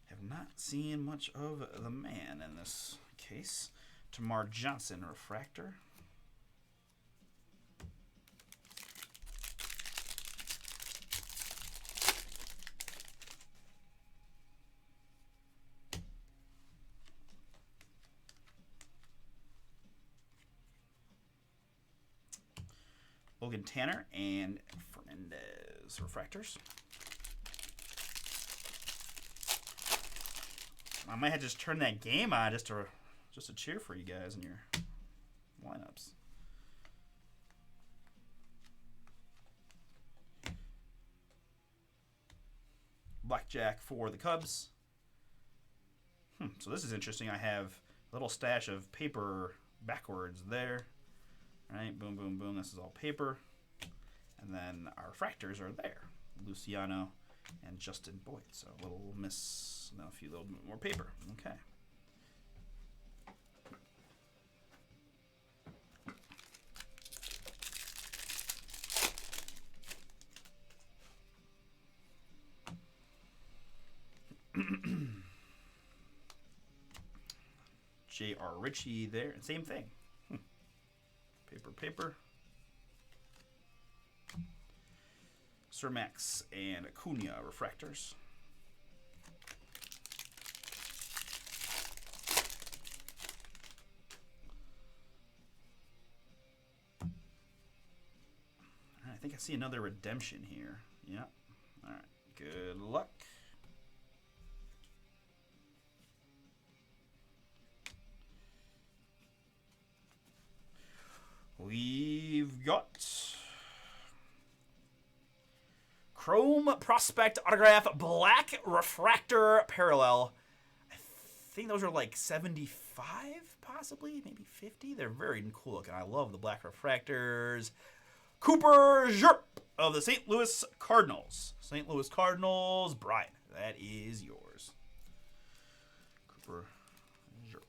Have not seen much of the man in this case. Tamar Johnson refractor. Logan Tanner and Fernandez refractors. I might have just turned that game on just to cheer for you guys in your lineups. Blackjack for the Cubs. So this is interesting. I have a little stash of paper backwards there. Right, boom, boom, boom. This is all paper. And then our refractors are there. Luciano and Justin Boyd. So a little miss, no, a few little bit more paper. Okay. J.R. Ritchie there. Same thing. Paper, paper. Cermax and Acuna refractors. I think I see another redemption here. Yeah. All right. Good luck. We've got Chrome Prospect Autograph Black Refractor Parallel. I think those are like 75, possibly, maybe 50. They're very cool looking. I love the black refractors. Cooper Zerp of the St. Louis Cardinals. St. Louis Cardinals, Brian, that is yours. Cooper Zerp.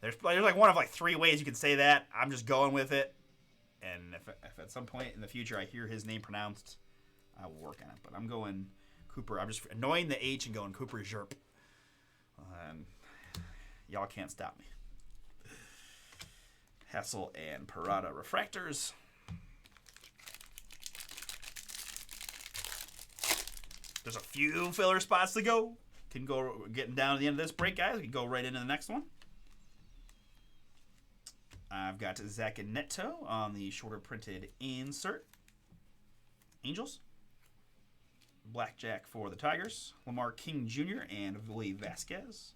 There's like one of like three ways you can say that. I'm just going with it. And if at some point in the future I hear his name pronounced, I will work on it. But I'm going Cooper. I'm just annoying the H and going Cooper Zerp. And y'all can't stop me. Hassel and Parada refractors. There's a few filler spots to go. Can go getting down to the end of this break, guys. We can go right into the next one. I've got Zach Neto on the shorter printed insert. Angels. Blackjack for the Tigers. Lamar King Jr. and Willie Vasquez.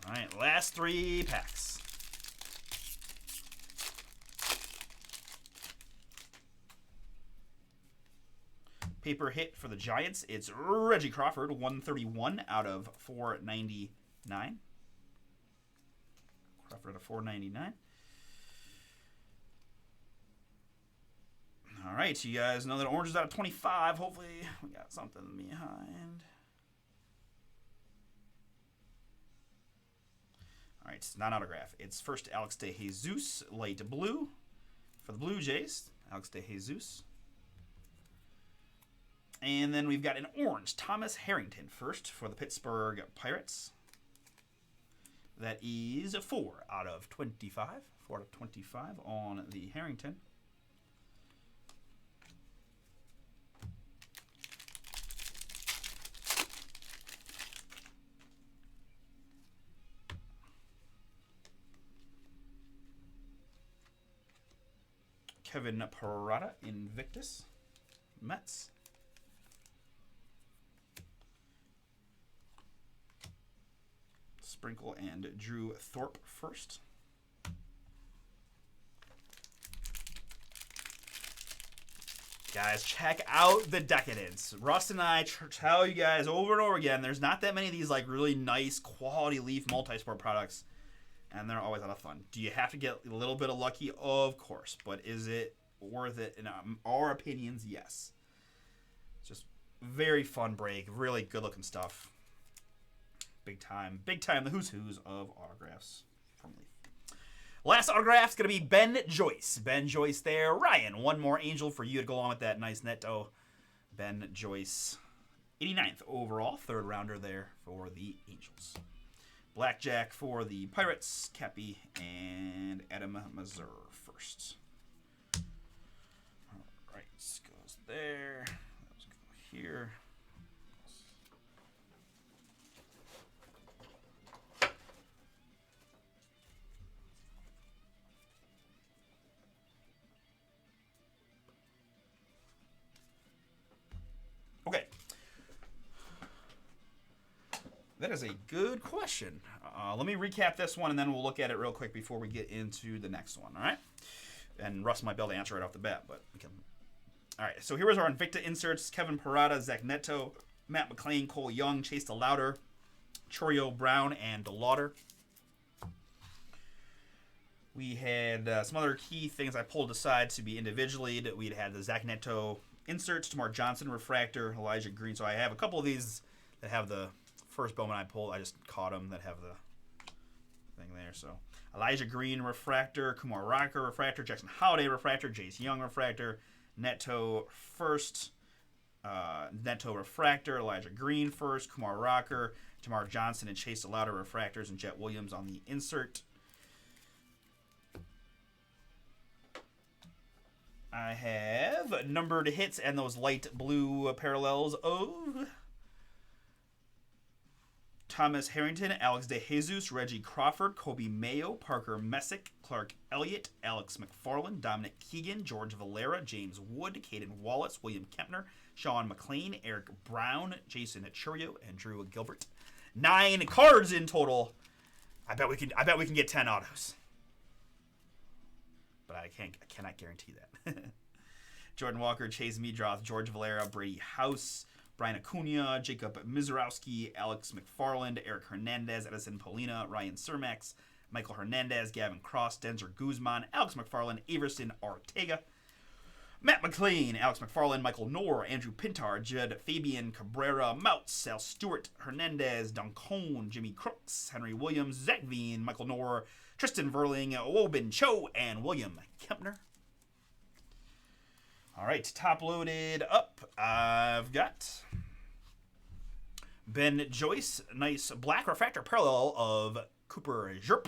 All right, last three packs. Paper hit for the Giants. It's Reggie Crawford, 131 out of 499. Crawford out of 499. All right, you guys know that orange is out of 25. Hopefully we got something behind. All right, it's not autograph. It's first Alex De Jesus, light blue for the Blue Jays. Alex De Jesus. And then we've got an orange, Thomas Harrington, first for the Pittsburgh Pirates. That is 4 out of 25. 4 out of 25 on the Harrington. Kevin Parada, Invictus, Mets. Sprinkle and Drew Thorpe first. Guys, check out the Decadence. Russ and I tell you guys over and over again, there's not that many of these like really nice quality Leaf multi-sport products, and they're always a lot of fun. Do you have to get a little bit of lucky? Of course, but is it worth it? In our opinions, yes. It's just very fun break, really good looking stuff. Big time, the who's of autographs from Leaf. Last autograph's going to be Ben Joyce. Ben Joyce there. Ryan, one more Angel for you to go along with that nice Neto. Ben Joyce, 89th overall, third rounder there for the Angels. Blackjack for the Pirates, Cappy, and Adam Mazur first. All right, goes there. Let's go here. Okay. That is a good question. Let me recap this one, and then we'll look at it real quick before we get into the next one, all right? And Russ might be able to answer right off the bat, but we can. All right, so here's our Invicta inserts. Kevin Parada, Zach Neto, Matt McLean, Cole Young, Chase DeLauder, Chorio Brown, and DeLauder. We had some other key things I pulled aside to be individually. That we'd had the Zach Neto inserts, Tamar Johnson refractor, Elijah Green. So I have a couple of these that have the first Bowman I pulled. I just caught them that have the thing there. So Elijah Green refractor, Kumar Rocker refractor, Jackson Holiday refractor, Jace Young refractor, Neto first, Neto refractor, Elijah Green first, Kumar Rocker, Tamar Johnson, and Chase DeLauder refractors, and Jet Williams on the insert. I have numbered hits and those light blue parallels of Thomas Harrington, Alex DeJesus, Reggie Crawford, Kobe Mayo, Parker Messick, Clark Elliott, Alex McFarland, Dominic Keegan, George Valera, James Wood, Caden Wallace, William Kempner, Sean McLean, Eric Brown, Jason Churio, and Drew Gilbert. 9 cards in total. I bet we can get 10 autos. But I cannot guarantee that. Jordan Walker, Chase Meadroth, George Valera, Brady House, Brian Acuna, Jacob Mizorowski, Alex McFarland, Eric Hernandez, Edison Polina, Ryan Cermax, Michael Hernandez, Gavin Cross, Denzer Guzman, Alex McFarland, Everson Ortega, Matt McLean, Alex McFarland, Michael Knorr, Andrew Pintar, Judd Fabian, Cabrera, Moutz, Sal Stewart, Hernandez, Doncone, Jimmy Crooks, Henry Williams, Zach Veen, Michael Knorr, Tristan Verling, Wobin Cho, and William Kempner. All right, top loaded up. I've got Ben Joyce, nice black refractor parallel of Cooper Zerp,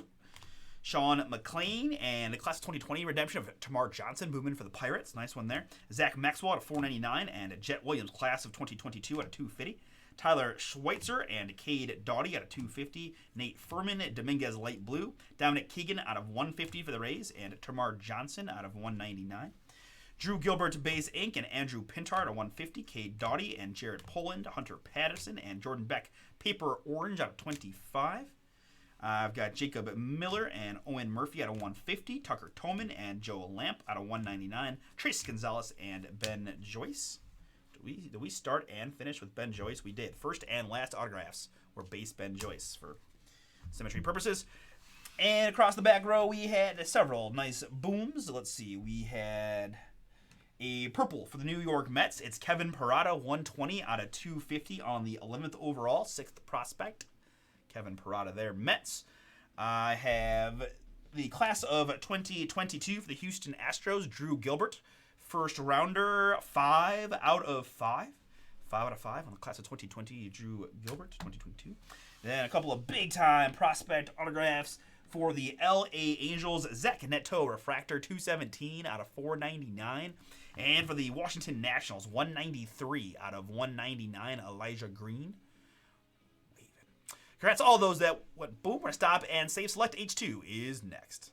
Sean McLean, and the class of 2020 redemption of Tamar Johnson, Bowman for the Pirates. Nice one there. Zach Maxwell at $4.99, and Jet Williams, class of 2022 at $2.50. Tyler Schweitzer and Cade Doughty out of $2.50. Nate Furman, Dominguez light blue. Dominic Keegan out of $1.50 for the Rays, and Tamar Johnson out of $1.99. Drew Gilbert base ink and Andrew Pintar at $1.50. Cade Doughty and Jared Poland, Hunter Patterson, and Jordan Beck paper orange out of $25. I've got Jacob Miller and Owen Murphy out of $1.50. Tucker Toman and Joe Lamp out of $1.99. Trace Gonzalez and Ben Joyce. Did we start and finish with Ben Joyce? We did. First and last autographs were base Ben Joyce for symmetry purposes. And across the back row, we had several nice booms. Let's see. We had a purple for the New York Mets. It's Kevin Parada, 120 out of 250 on the 11th overall, 6th prospect. Kevin Parada there, Mets. I have the class of 2022 for the Houston Astros, Drew Gilbert. First rounder, 5 out of 5. 5 out of 5 on the class of 2020, Drew Gilbert, 2022. Then a couple of big-time prospect autographs for the LA Angels, Zach Neto refractor, 217 out of 499. And for the Washington Nationals, 193 out of 199, Elijah Green. Congrats to all those that went boom. We're going to stop and save select H2 is next.